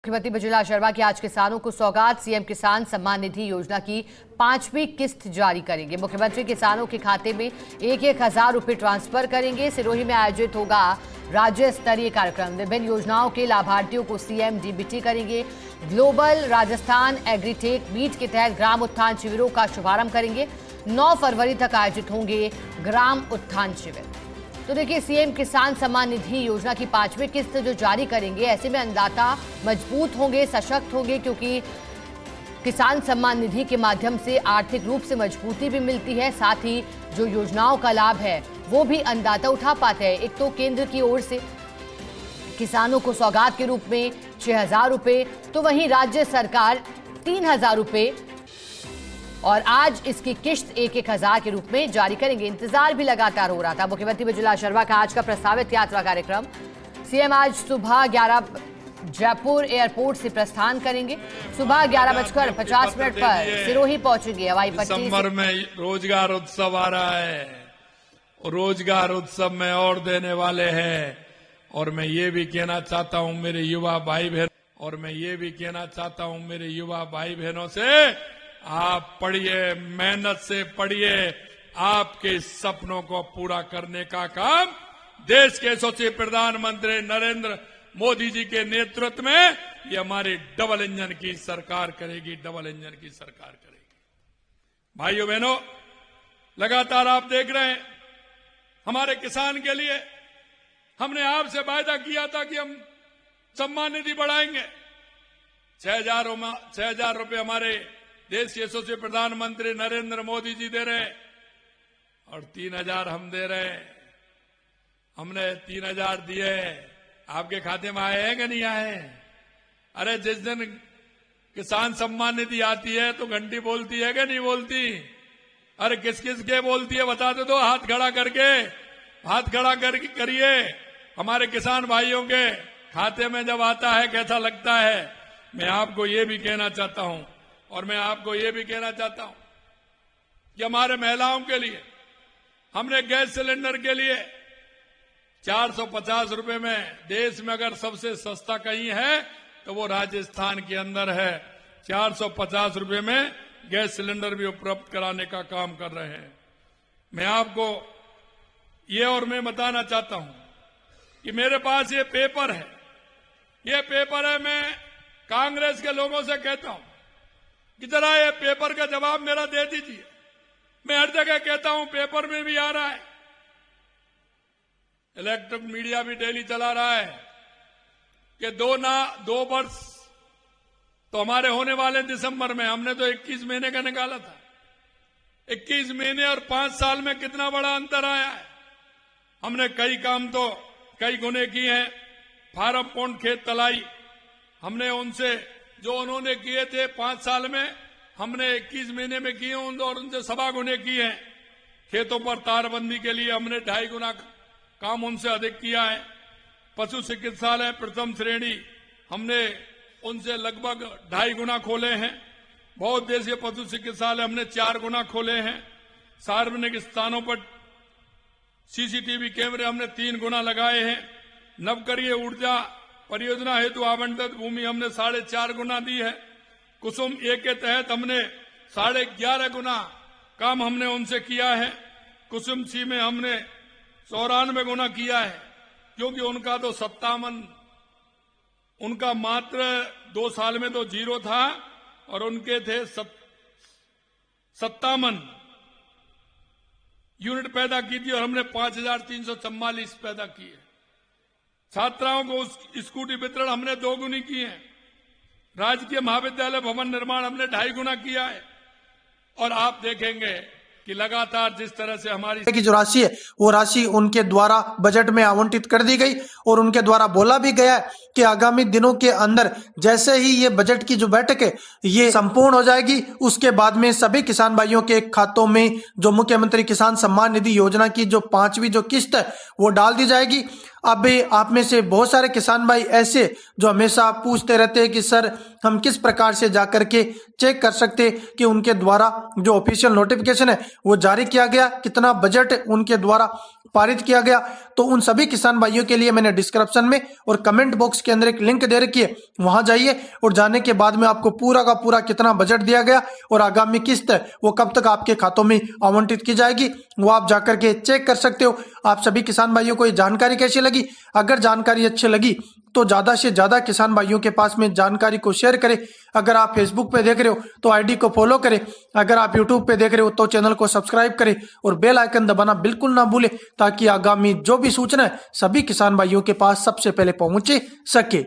मुख्यमंत्री बजुला शर्मा की आज किसानों को सौगात। सीएम किसान सम्मान निधि योजना की 5वीं किस्त जारी करेंगे। मुख्यमंत्री किसानों के खाते में 1,000 रुपए ट्रांसफर करेंगे। सिरोही में आयोजित होगा राज्य स्तरीय कार्यक्रम। विभिन्न योजनाओं के लाभार्थियों को सीएम डीबीटी करेंगे। ग्लोबल राजस्थान एग्रीटेक मीट के तहत ग्राम उत्थान शिविरों का शुभारंभ करेंगे। 9 फरवरी तक आयोजित होंगे ग्राम उत्थान शिविर। तो देखिए, सीएम किसान सम्मान निधि योजना की 5वीं किस्त जो जारी करेंगे, ऐसे में अन्नदाता मजबूत होंगे, सशक्त होंगे, क्योंकि किसान सम्मान निधि के माध्यम से आर्थिक रूप से मजबूती भी मिलती है। साथ ही जो योजनाओं का लाभ है वो भी अन्नदाता उठा पाते हैं। एक तो केंद्र की ओर से किसानों को सौगात के रूप में 6,000 रुपए, तो वहीं राज्य सरकार 3,000 रुपए और आज इसकी किश्त 1,000 के रूप में जारी करेंगे। इंतजार भी लगातार हो रहा था। मुख्यमंत्री बजुला शर्मा का आज का प्रस्तावित यात्रा कार्यक्रम। सीएम आज सुबह 11 जयपुर एयरपोर्ट से प्रस्थान करेंगे। सुबह 11:50 पर सिरोही पहुंचेंगे। हवाई पट्टी दिसंबर में रोजगार उत्सव आ रहा है, रोजगार उत्सव में और देने वाले हैं। और मैं ये भी कहना चाहता हूं मेरे युवा भाई बहनों से, आप पढ़िए, मेहनत से पढ़िए। आपके सपनों को पूरा करने का काम देश के यशस्वी प्रधानमंत्री नरेंद्र मोदी जी के नेतृत्व में ये हमारी डबल इंजन की सरकार करेगी। भाइयों बहनों, लगातार आप देख रहे हैं, हमारे किसान के लिए हमने आपसे वायदा किया था कि हम सम्मान निधि बढ़ाएंगे। 6,000 रुपए हमारे देश के यशस्वी प्रधानमंत्री नरेंद्र मोदी जी दे रहे और 3,000 हम दे रहे। हमने 3,000 दिए, आपके खाते में आए हैं कि नहीं आए? अरे जिस दिन किसान सम्मान निधि आती है तो घंटी बोलती है कि नहीं बोलती? अरे किस किस के बोलती है बता दो, हाथ खड़ा करके करिए। हमारे किसान भाइयों के खाते में जब आता है कैसा लगता है? मैं आपको ये भी कहना चाहता हूं कि हमारे महिलाओं के लिए हमने गैस सिलेंडर के लिए 450 रुपए में, देश में अगर सबसे सस्ता कहीं है तो वो राजस्थान के अंदर है। 450 रुपए में गैस सिलेंडर भी उपलब्ध कराने का काम कर रहे हैं। मैं आपको ये और मैं बताना चाहता हूं कि मेरे पास ये पेपर है। मैं कांग्रेस के लोगों से कहता हूं कि जरा ये पेपर का जवाब मेरा दे दीजिए। मैं हर जगह कहता हूं, पेपर में भी आ रहा है, इलेक्ट्रॉनिक मीडिया भी डेली चला रहा है कि 2 वर्ष तो हमारे होने वाले दिसंबर में। हमने तो 21 महीने का निकाला था। 21 महीने और 5 साल में कितना बड़ा अंतर आया है। हमने कई काम तो कई गुने किए हैं। फार्म पौंड खेत तलाई हमने उनसे जो उन्होंने किए थे 5 साल में, हमने 21 महीने में किए और उनसे 1.25 गुने किए हैं। खेतों पर तारबंदी के लिए हमने 2.5 गुना काम उनसे अधिक किया है। पशु चिकित्सालय प्रथम श्रेणी हमने उनसे लगभग 2.5 गुना खोले हैं। बहुउद्देशीय पशु चिकित्सालय हमने 4 गुना खोले हैं। सार्वजनिक स्थानों पर सीसीटीवी कैमरे हमने 3 गुना लगाए हैं। नवकरीय ऊर्जा परियोजना हेतु आवंटित भूमि हमने 4.5 गुना दी है। कुसुम 1 के तहत हमने 11.5 गुना काम हमने उनसे किया है। कुसुम सी में हमने 94 गुना किया है, क्योंकि उनका तो 57, उनका मात्र 2 साल में तो 0 था और उनके थे 57 यूनिट पैदा की थी और हमने 5,344 पैदा की है। छात्राओं को स्कूटी वितरण हमने 2 गुनी किए हैं। राजकीय महाविद्यालय भवन निर्माण हमने 2.5 गुना किया है। और आप देखेंगे कि लगातार जिस तरह से हमारी की जो राशि है वो राशि उनके द्वारा बजट में आवंटित कर दी गई और उनके द्वारा बोला भी गया कि आगामी दिनों के अंदर जैसे ही ये बजट की जो बैठक है ये संपूर्ण हो जाएगी, उसके बाद में सभी किसान भाइयों के खातों में जो मुख्यमंत्री किसान सम्मान निधि योजना की जो 5वीं जो किस्त है वो डाल दी जाएगी। अब आप में से बहुत सारे किसान भाई ऐसे जो हमेशा पूछते रहते हैं कि सर हम किस प्रकार से जाकर के चेक कर सकते कि उनके द्वारा जो ऑफिशियल नोटिफिकेशन है वो जारी किया गया, कितना बजट उनके द्वारा पारित किया गया। तो उन सभी किसान भाइयों के लिए मैंने डिस्क्रिप्शन में और कमेंट बॉक्स के अंदर एक लिंक दे रखी है, वहां जाइए और जाने के बाद में आपको पूरा का पूरा कितना बजट दिया गया और आगामी किस्त है वो कब तक आपके खातों में आवंटित की जाएगी वो आप जाकर के चेक कर सकते हो। आप सभी किसान भाइयों को ये जानकारी कैसी लगी? अगर जानकारी अच्छी लगी तो ज्यादा से ज्यादा किसान भाइयों के पास में जानकारी को शेयर करें। अगर आप फेसबुक पे देख रहे हो तो आईडी को फॉलो करें, अगर आप यूट्यूब पे देख रहे हो तो चैनल को सब्सक्राइब करें और बेल आइकन दबाना बिल्कुल ना भूलें, ताकि आगामी जो भी सूचना है सभी किसान भाइयों के पास सबसे पहले पहुंचे सके।